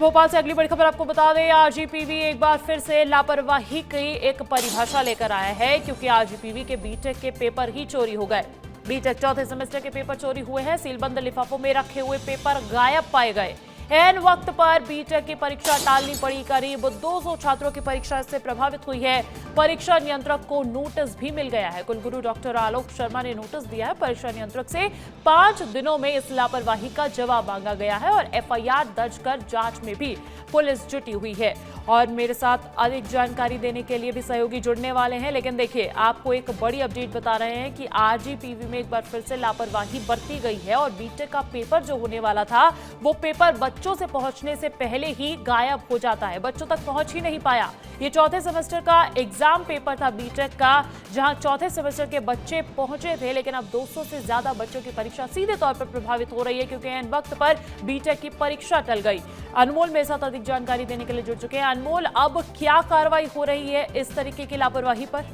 भोपाल से अगली बड़ी खबर आपको बता दें, आरजीपीवी एक बार फिर से लापरवाही की एक परिभाषा लेकर आया है, क्योंकि आरजीपीवी के बीटेक के पेपर ही चोरी हो गए। बीटेक चौथे सेमेस्टर के पेपर चोरी हुए हैं। सीलबंद लिफाफों में रखे हुए पेपर गायब पाए गए। ऐन वक्त पर बीटेक की परीक्षा टालनी पड़ी। करीब 200 छात्रों की परीक्षा इससे प्रभावित हुई है। परीक्षा नियंत्रक को नोटिस भी मिल गया है। कुलगुरु डॉक्टर आलोक शर्मा ने नोटिस दिया है। परीक्षा नियंत्रक से 5 दिनों में इस लापरवाही का जवाब मांगा गया है और एफआईआर दर्ज कर जांच में भी पुलिस जुटी हुई है। और मेरे साथ अधिक जानकारी देने के लिए भी सहयोगी जुड़ने वाले हैं, लेकिन देखिए आपको एक बड़ी अपडेट बता रहे हैं कि आरजीपीवी में एक बार फिर से लापरवाही बरती गई है और बीटेक का पेपर जो होने वाला था वो पेपर बच्चों से पहुंचने से पहले ही गायब हो जाता है। बच्चों तक पहुंच ही नहीं पाया। ये चौथे सेमेस्टर का एग्जाम पेपर था बीटेक का, जहां चौथे सेमेस्टर के बच्चे पहुंचे थे, लेकिन अब 200 से ज्यादा बच्चों की परीक्षा सीधे तौर पर प्रभावित हो रही है, क्योंकि ऐन वक्त पर बीटेक की परीक्षा टल गई। अनमोल मेरे साथ अधिक जानकारी देने के लिए जुड़ चुके हैं। अनमोल, अब क्या कार्रवाई हो रही है इस तरीके की लापरवाही पर?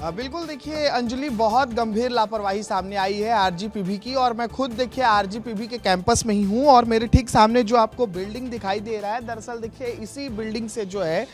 बिल्कुल, देखिए अंजलि, बहुत गंभीर लापरवाही सामने आई है आरजीपीवी की। और मैं खुद देखिए आरजीपीवी के कैंपस में ही हूँ और मेरे ठीक सामने जो आपको बिल्डिंग दिखाई दे रहा है, दरअसल देखिए इसी बिल्डिंग से जो है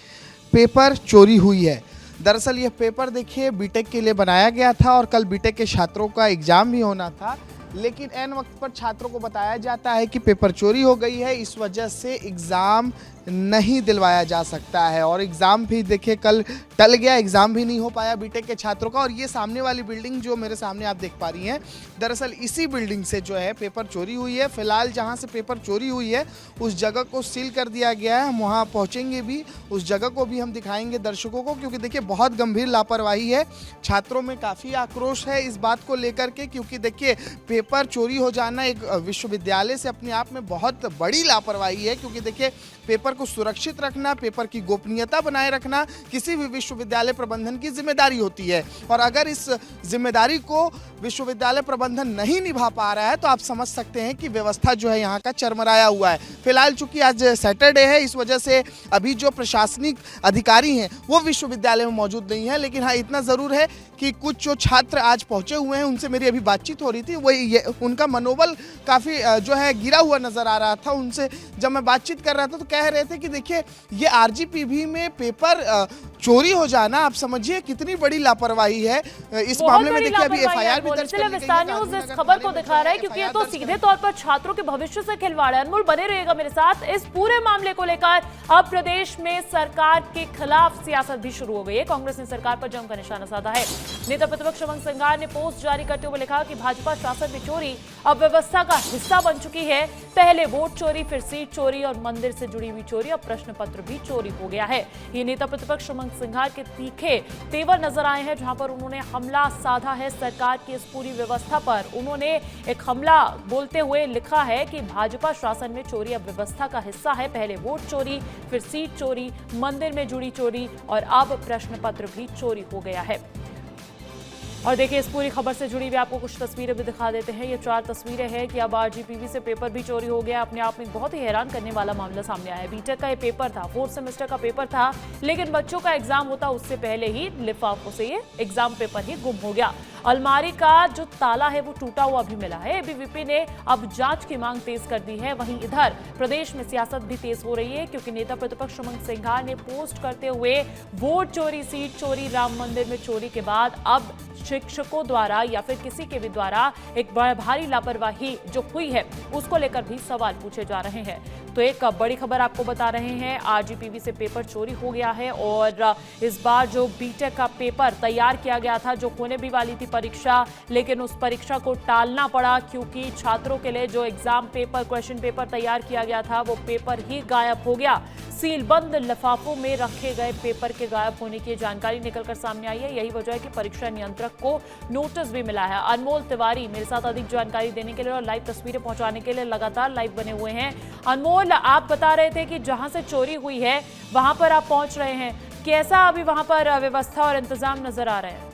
पेपर चोरी हुई है। दरअसल ये पेपर देखिए बीटेक के लिए बनाया गया था और कल बीटेक के छात्रों का एग्जाम भी होना था, लेकिन ऐन वक्त पर छात्रों को बताया जाता है कि पेपर चोरी हो गई है, इस वजह से एग्ज़ाम नहीं दिलवाया जा सकता है। और एग्ज़ाम भी देखिए कल टल गया, एग्ज़ाम भी नहीं हो पाया बीटेक के छात्रों का। और ये सामने वाली बिल्डिंग जो मेरे सामने आप देख पा रही हैं, दरअसल इसी बिल्डिंग से जो है पेपर चोरी हुई है। फिलहाल जहाँ से पेपर चोरी हुई है उस जगह को सील कर दिया गया है। हम वहाँ पहुँचेंगे भी, उस जगह को भी हम दिखाएंगे दर्शकों को, क्योंकि देखिए बहुत गंभीर लापरवाही है। छात्रों में काफ़ी आक्रोश है इस बात को लेकर के, क्योंकि देखिए पेपर चोरी हो जाना एक विश्वविद्यालय से अपने आप में बहुत बड़ी लापरवाही है। क्योंकि देखिए पेपर को सुरक्षित रखना, पेपर की गोपनीयता बनाए रखना किसी भी विश्वविद्यालय प्रबंधन की जिम्मेदारी होती है। और अगर इस जिम्मेदारी को विश्वविद्यालय प्रबंधन नहीं निभा पा रहा है तो आप समझ सकते हैं कि व्यवस्था जो है यहाँ का चरमराया हुआ है। फिलहाल चूंकि आज सैटरडे है, इस वजह से अभी जो प्रशासनिक अधिकारी हैं वो विश्वविद्यालय में मौजूद नहीं है। लेकिन हाँ, इतना ज़रूर है कि कुछ जो छात्र आज पहुँचे हुए हैं उनसे मेरी अभी बातचीत हो रही थी, वही उनका मनोबल काफ़ी जो है गिरा हुआ नज़र आ रहा था। उनसे जब मैं बातचीत कर रहा था तो कह रहे थे कि देखिए ये आरजीपीवी में पेपर चोरी हो जाना, आप समझिए कितनी बड़ी लापरवाही है। इस मामले में देखिए अभी एफआईआर भी दर्ज कर ली गई है। विस्तार न्यूज़ इस खबर को दिखा रहा है, क्योंकि ये तो सीधे तौर पर छात्रों के भविष्य से खिलवाड़ है। अनमोल, बने रहिएगा मेरे साथ। इस पूरे मामले को लेकर अब प्रदेश में सरकार के खिलाफ सियासत भी शुरू हो गई है। कांग्रेस ने सरकार पर जमकर निशाना साधा है। नेता प्रतिपक्ष उमंग सिंघार ने पोस्ट जारी करते हुए लिखा कि भाजपा शासन में चोरी अब व्यवस्था का हिस्सा बन चुकी है। पहले वोट चोरी, फिर सीट चोरी और मंदिर से जुड़ी हुई चोरी, अब प्रश्न पत्र भी चोरी हो गया है। ये नेता प्रतिपक्ष उमंग सिंघार के तीखे तेवर नजर आए हैं, जहां पर उन्होंने हमला साधा है सरकार की इस पूरी व्यवस्था पर। उन्होंने एक हमला बोलते हुए लिखा है कि भाजपा शासन में चोरी अब व्यवस्था का हिस्सा है। पहले वोट चोरी, फिर सीट चोरी, मंदिर में जुड़ी चोरी और अब प्रश्न पत्र भी चोरी हो गया है। और देखिए इस पूरी खबर से जुड़ी हुई आपको कुछ तस्वीरें भी दिखा देते हैं। ये 4 तस्वीरें हैं कि अब आरजीपीवी से पेपर भी चोरी हो गया। अपने आप में एक बहुत ही हैरान करने वाला मामला सामने आया है। बीटेक का ये पेपर था, 4th सेमेस्टर का पेपर था, लेकिन बच्चों का एग्जाम होता उससे पहले ही लिफाफों से ये एग्जाम पेपर ही गुम हो गया। अलमारी का जो ताला है वो टूटा हुआ भी मिला है। एबीवीपी ने अब जांच की मांग तेज कर दी है। वहीं इधर प्रदेश में सियासत भी तेज हो रही है, क्योंकि नेता प्रतिपक्ष उमंग सिंघार ने पोस्ट करते हुए वोट चोरी, सीट चोरी, राम मंदिर में चोरी के बाद अब शिक्षकों द्वारा या फिर किसी के भी द्वारा एक भारी लापरवाही जो हुई है उसको लेकर भी सवाल पूछे जा रहे हैं। तो एक बड़ी खबर आपको बता रहे हैं, आरजीपीवी से पेपर चोरी हो गया है और इस बार जो बीटेक का पेपर तैयार किया गया था, जो होने भी वाली थी परीक्षा, लेकिन उस परीक्षा को टालना पड़ा, क्योंकि छात्रों के लिए जो एग्जाम पेपर, क्वेश्चन पेपर तैयार किया गया था वो पेपर ही गायब हो गया। सीलबंद लिफाफों में रखे गए पेपर के गायब होने की जानकारी निकलकर सामने आई है। यही वजह है कि परीक्षा नियंत्रक को नोटिस भी मिला है। अनमोल तिवारी मेरे साथ अधिक जानकारी देने के लिए और लाइव तस्वीरें पहुंचाने के लिए लगातार लाइव बने हुए हैं। अनमोल, आप बता रहे थे कि जहां से चोरी हुई है वहां पर आप पहुंच रहे हैं, कैसा अभी वहां पर व्यवस्था और इंतजाम नजर आ रहे हैं?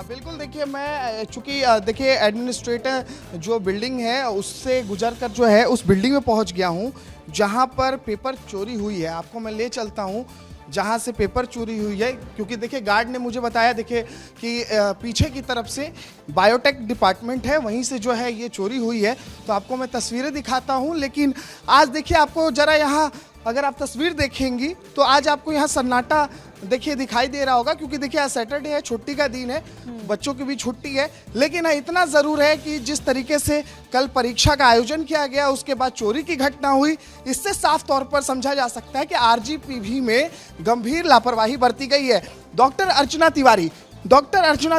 बिल्कुल, देखिए मैं चूँकि देखिए एडमिनिस्ट्रेटर जो बिल्डिंग है उससे गुजर कर जो है उस बिल्डिंग में पहुंच गया हूं जहां पर पेपर चोरी हुई है। आपको मैं ले चलता हूं। जहां से पेपर चोरी हुई है, क्योंकि देखिए गार्ड ने मुझे बताया देखिए कि पीछे की तरफ से बायोटेक डिपार्टमेंट है, वहीं से जो है ये चोरी हुई है। तो आपको मैं तस्वीरें दिखाता हूं, लेकिन आज देखिए आपको जरा यहाँ अगर आप तस्वीर देखेंगी तो आज आपको यहाँ सन्नाटा देखिए दिखाई दे रहा होगा, क्योंकि देखिए आज सैटरडे है, छुट्टी का दिन है, बच्चों की भी छुट्टी है। लेकिन इतना ज़रूर है कि जिस तरीके से कल परीक्षा का आयोजन किया गया, उसके बाद चोरी की घटना हुई, इससे साफ तौर पर समझा जा सकता है कि आरजीपीवी में गंभीर लापरवाही बरती गई है। डॉक्टर अर्चना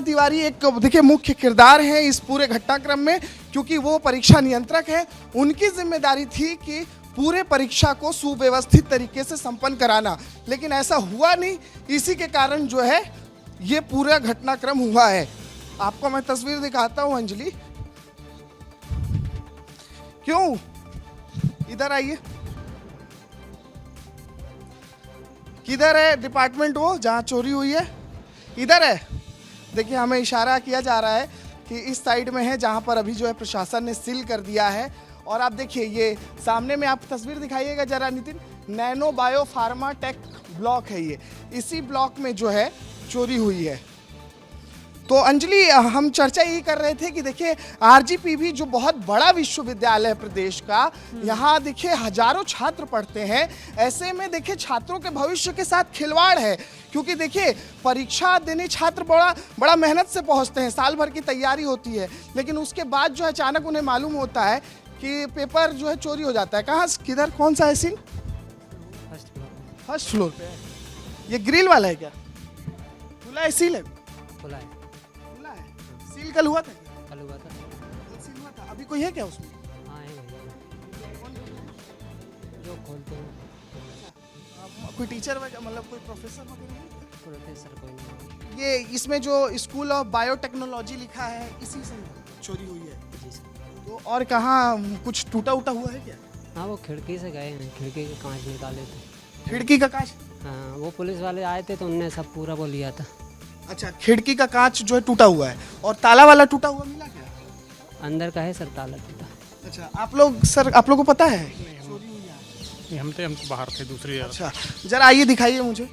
तिवारी एक देखिए मुख्य किरदार है इस पूरे घटनाक्रम में, क्योंकि वो परीक्षा नियंत्रक है। उनकी जिम्मेदारी थी कि पूरे परीक्षा को सुव्यवस्थित तरीके से संपन्न कराना, लेकिन ऐसा हुआ नहीं। इसी के कारण जो है ये पूरा घटनाक्रम हुआ है। आपको मैं तस्वीर दिखाता हूं अंजलि, क्यों इधर आइए। किधर है डिपार्टमेंट वो जहां चोरी हुई है? इधर है। देखिए हमें इशारा किया जा रहा है कि इस साइड में है, जहां पर अभी जो है प्रशासन ने सील कर दिया है। और आप देखिए ये सामने में आप तस्वीर दिखाइएगा जरा Nitin, nano bio pharma tech block है ये, इसी ब्लॉक में जो है चोरी हुई है। तो अंजलि हम चर्चा यही कर रहे थे कि देखिए आरजीपीवी जो बहुत बड़ा विश्वविद्यालय है प्रदेश का, यहाँ देखिए हजारों छात्र पढ़ते हैं। ऐसे में देखिए छात्रों के भविष्य के साथ खिलवाड़ है, क्योंकि देखिए परीक्षा देने छात्र बड़ा मेहनत से पहुँचते हैं, साल भर की तैयारी होती है, लेकिन उसके बाद जो है अचानक उन्हें मालूम होता है कि पेपर जो है चोरी हो जाता है। कहाँ किधर कौन सा है सीन? फर्स्ट फ्लोर पे है। ये ग्रिल वाला है क्या? खुला है सील है? खुला है। खुला है। सील कल हुआ था क्या? कल हुआ था। कल सील हुआ था। अभी कोई है क्या उसमें? हाँ है भैया, जो खोलते हैं। कोई टीचर वगैरह मतलब कोई प्रोफेसर वगैरह नहीं? प्रोफेसर कोई नहीं। ये इसमें जो स्कूल ऑफ बायोटेक्नोलॉजी लिखा है इसी से चोरी हुई है। जी सर। तो और कहाँ कुछ टूटा उटा हुआ है क्या? हाँ वो खिड़की से गए हैं, खिड़की के कांच निकाले थे। खिड़की का कांच? हाँ वो पुलिस वाले आए थे तो उनने सब पूरा वो लिया था। अच्छा, खिड़की का कांच जो है टूटा हुआ है, और ताला वाला टूटा हुआ मिला क्या? अंदर का है सर ताला टूटा। अच्छा, आप लोग को पता है? हम तो बाहर थे दूसरी जगह। अच्छा, जरा आइए दिखाइए मुझे।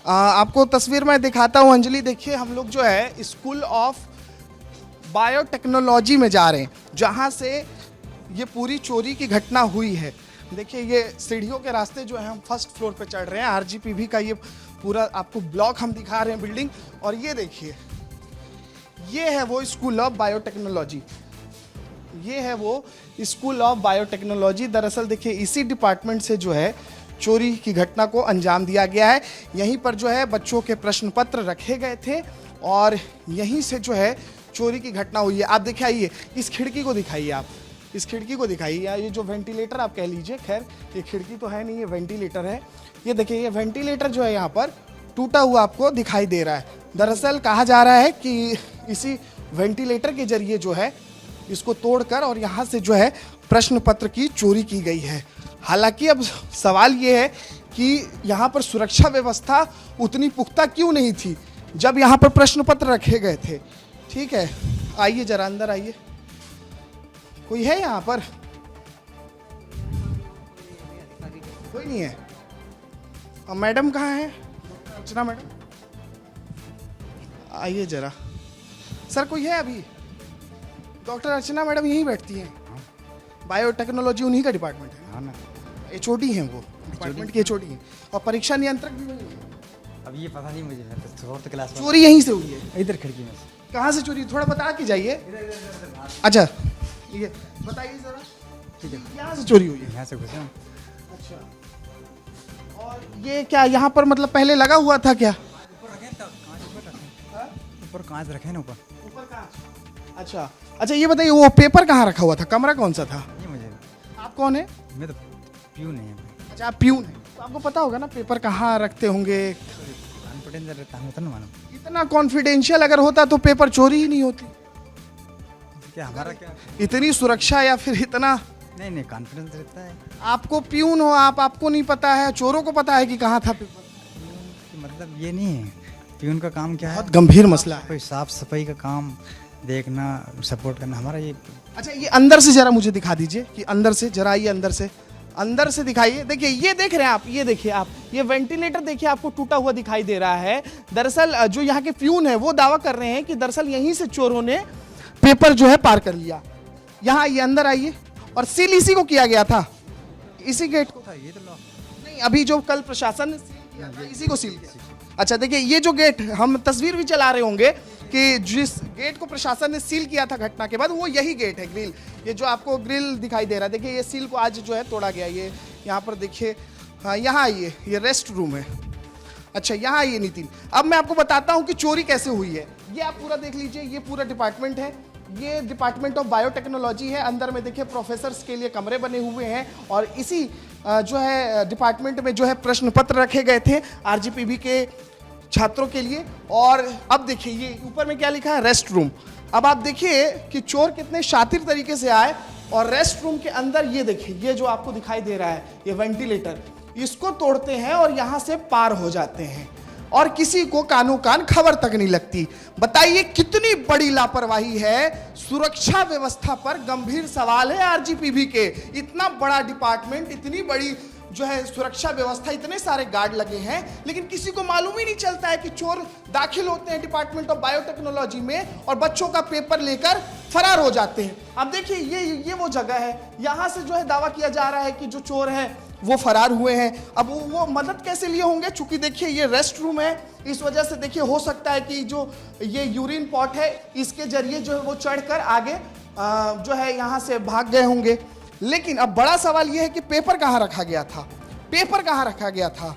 आपको तस्वीर में दिखाता हूँ अंजलि। देखिए हम लोग जो है स्कूल ऑफ बायोटेक्नोलॉजी में जा रहे हैं, जहाँ से ये पूरी चोरी की घटना हुई है। देखिए ये सीढ़ियों के रास्ते जो है हम फर्स्ट फ्लोर पे चढ़ रहे हैं। आरजीपीवी का ये पूरा आपको ब्लॉक हम दिखा रहे हैं, बिल्डिंग। और ये देखिए ये है वो स्कूल ऑफ बायोटेक्नोलॉजी, ये है वो स्कूल ऑफ बायोटेक्नोलॉजी। दरअसल देखिए इसी डिपार्टमेंट से जो है चोरी की घटना को अंजाम दिया गया है। यहीं पर जो है बच्चों के प्रश्न पत्र रखे गए थे और यहीं से जो है चोरी की घटना हुई है। आप देखिए, आइए इस खिड़की को दिखाइए, आप इस खिड़की को दिखाइए। ये जो वेंटिलेटर आप कह लीजिए, खैर ये खिड़की तो है नहीं, ये वेंटिलेटर है। ये देखिए ये वेंटिलेटर जो है यहाँ पर टूटा हुआ आपको दिखाई दे रहा है। दरअसल कहा जा रहा है कि इसी वेंटिलेटर के जरिए जो है इसको तोड़कर और यहाँ से जो है प्रश्न पत्र की चोरी की गई है। हालांकि अब सवाल ये है कि यहाँ पर सुरक्षा व्यवस्था उतनी पुख्ता क्यों नहीं थी जब यहाँ पर प्रश्न पत्र रखे गए थे। ठीक है, आइए जरा अंदर आइए। कोई है यहाँ पर? कोई नहीं है। मैडम कहाँ है? अर्चना मैडम, आइए जरा। सर कोई है अभी? डॉक्टर अर्चना मैडम यहीं बैठती हैं। बायोटेक्नोलॉजी उन्हीं का डिपार्टमेंट है। हाँ ना, एचओडी हैं वो, डिपार्टमेंट की एचओडी हैं। और परीक्षा नियंत्रक भी वही है। अब ये पता नहीं मुझे, मैं तो फोर्थ क्लास में। चोरी यहीं से हुई है? इधर खिड़की में से। कहाँ से चोरी? थोड़ा बता के जाइए। अच्छा ये बताइए जरा, ठीक है, यहाँ से चोरी हुई है? यहाँ से घुसे हम। अच्छा, और ये क्या यहाँ पर मतलब पहले लगा हुआ था क्या? ऊपर रखे तब कांच ऊपर रखे, ऊपर कांच रखे ना ऊपर। ऊपर कांच। अच्छा अच्छा, ये बताइए वो पेपर कहाँ रखा हुआ था? कमरा कौन सा था? ये मुझे, आप कौन है? मैं तो प्यून नहीं है। अच्छा आप प्यून हैं, तो आपको पता होगा ना पेपर कहाँ रखते होंगे। कॉन्फिडेंस रहता है तो ना मालूम। इतना कॉन्फिडेंशियल अगर होता तो पेपर चोरी ही नहीं होती। क्या हमारा क्या, इतनी सुरक्षा या फिर इतना, नहीं नहीं कॉन्फिडेंस रहता है। आपको प्यून हो आप, आपको नहीं पता है, चोरों को पता है कि कहाँ था पेपर। प्यून मतलब ये नहीं है, प्यून का काम क्या है? बहुत गंभीर मसला है। कोई साफ सफाई का काम देखना, सपोर्ट करना, हमारा ये। अच्छा ये अंदर से जरा मुझे दिखा दीजिए कि अंदर से जरा, आइए अंदर से, अंदर से दिखाइए। देखिए ये देख रहे हैं आप, ये देखिए आप, ये वेंटिलेटर देखिए आपको टूटा हुआ दिखाई दे रहा है। दरअसल जो यहाँ के फ्यून है वो दावा कर रहे हैं कि दरअसल यहीं से चोरों ने पेपर जो है पार कर लिया। यहाँ आइए, अंदर आइए। और सील इसी को किया गया था, इसी गेट को। ये तो लॉक नहीं, अभी जो कल प्रशासन ने सील किया था इसी को सील किया। अच्छा देखिए ये जो गेट, हम तस्वीर भी चला रहे होंगे कि जिस गेट को प्रशासन ने सील किया था घटना के बाद, वो यही गेट है, ग्रिल। ये जो आपको ग्रिल दिखाई दे रहा है, देखिए ये सील को आज जो है तोड़ा गया। ये यहाँ पर देखिए, हाँ यहाँ आइए, ये रेस्ट रूम है। अच्छा यहाँ आइए नितिन, अब मैं आपको बताता हूँ कि चोरी कैसे हुई है। ये आप पूरा देख लीजिए, ये पूरा डिपार्टमेंट है, ये डिपार्टमेंट ऑफ बायोटेक्नोलॉजी है। अंदर में देखिए प्रोफेसर्स के लिए कमरे बने हुए हैं और इसी जो है डिपार्टमेंट में जो है प्रश्न पत्र रखे गए थे आरजीपीवी के छात्रों के लिए। और अब देखिए ये ऊपर में क्या लिखा है, रेस्ट रूम। अब आप देखिए कि चोर कितने शातिर तरीके से आए और रेस्ट रूम के अंदर ये देखिए, ये जो आपको दिखाई दे रहा है ये वेंटिलेटर, इसको तोड़ते हैं और यहां से पार हो जाते हैं और किसी को कानो कान खबर तक नहीं लगती। बताइए कितनी बड़ी लापरवाही है। सुरक्षा व्यवस्था पर गंभीर सवाल है आरजीपीवी के। इतना बड़ा डिपार्टमेंट, इतनी बड़ी जो है सुरक्षा व्यवस्था, इतने सारे गार्ड लगे हैं, लेकिन किसी को मालूम ही नहीं चलता है कि चोर दाखिल होते हैं डिपार्टमेंट ऑफ बायोटेक्नोलॉजी में और बच्चों का पेपर लेकर फरार हो जाते हैं। अब देखिए ये वो जगह है, यहां से जो है दावा किया जा रहा है कि जो चोर हैं वो फरार हुए हैं। अब वो मदद कैसे लिए होंगे, चूंकि देखिए ये रेस्ट रूम है, इस वजह से देखिए हो सकता है कि जो ये यूरिन पॉट है इसके जरिए जो है वो चढ़कर आगे जो है यहाँ से भाग गए होंगे। लेकिन अब बड़ा सवाल यह है कि पेपर कहाँ रखा गया था, पेपर कहाँ रखा गया था।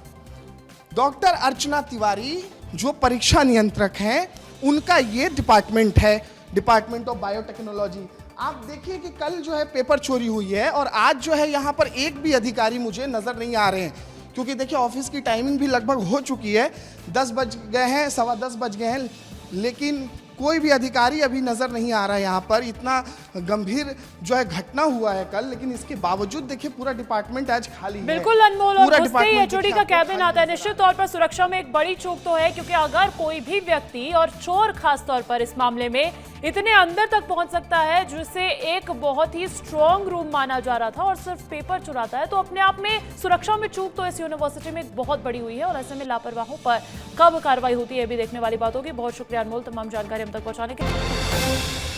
डॉक्टर अर्चना तिवारी जो परीक्षा नियंत्रक हैं, उनका ये डिपार्टमेंट है, डिपार्टमेंट ऑफ बायोटेक्नोलॉजी। आप देखिए कि कल जो है पेपर चोरी हुई है और आज जो है यहाँ पर एक भी अधिकारी मुझे नजर नहीं आ रहे हैं, क्योंकि देखिए ऑफिस की टाइमिंग भी लगभग हो चुकी है, 10 बज गए हैं, 10:15 बज गए हैं, लेकिन कोई भी अधिकारी अभी नजर नहीं आ रहा है यहाँ पर। इतना गंभीर जो है घटना हुआ है कल, लेकिन इसके बावजूद देखिए पूरा डिपार्टमेंट आज खाली है। बिल्कुल अनमोल, और घुसते ही एचओडी का देखिए आपको कैबिन आता है। निश्चित तौर पर सुरक्षा में एक बड़ी चूक तो है, क्योंकि अगर कोई भी व्यक्ति और चोर खास तौर पर इस मामले में इतने अंदर तक पहुंच सकता है, जिसे एक बहुत ही स्ट्रॉन्ग रूम माना जा रहा था, और सिर्फ पेपर चुराता है, तो अपने आप में सुरक्षा में चूक तो इस यूनिवर्सिटी में एक बहुत बड़ी हुई है। और ऐसे में लापरवाहों पर कब कार्रवाई होती है, ये भी देखने वाली बात होगी। बहुत शुक्रिया अनमोल, तमाम जानकारी हम तक पहुंचाने के लिए।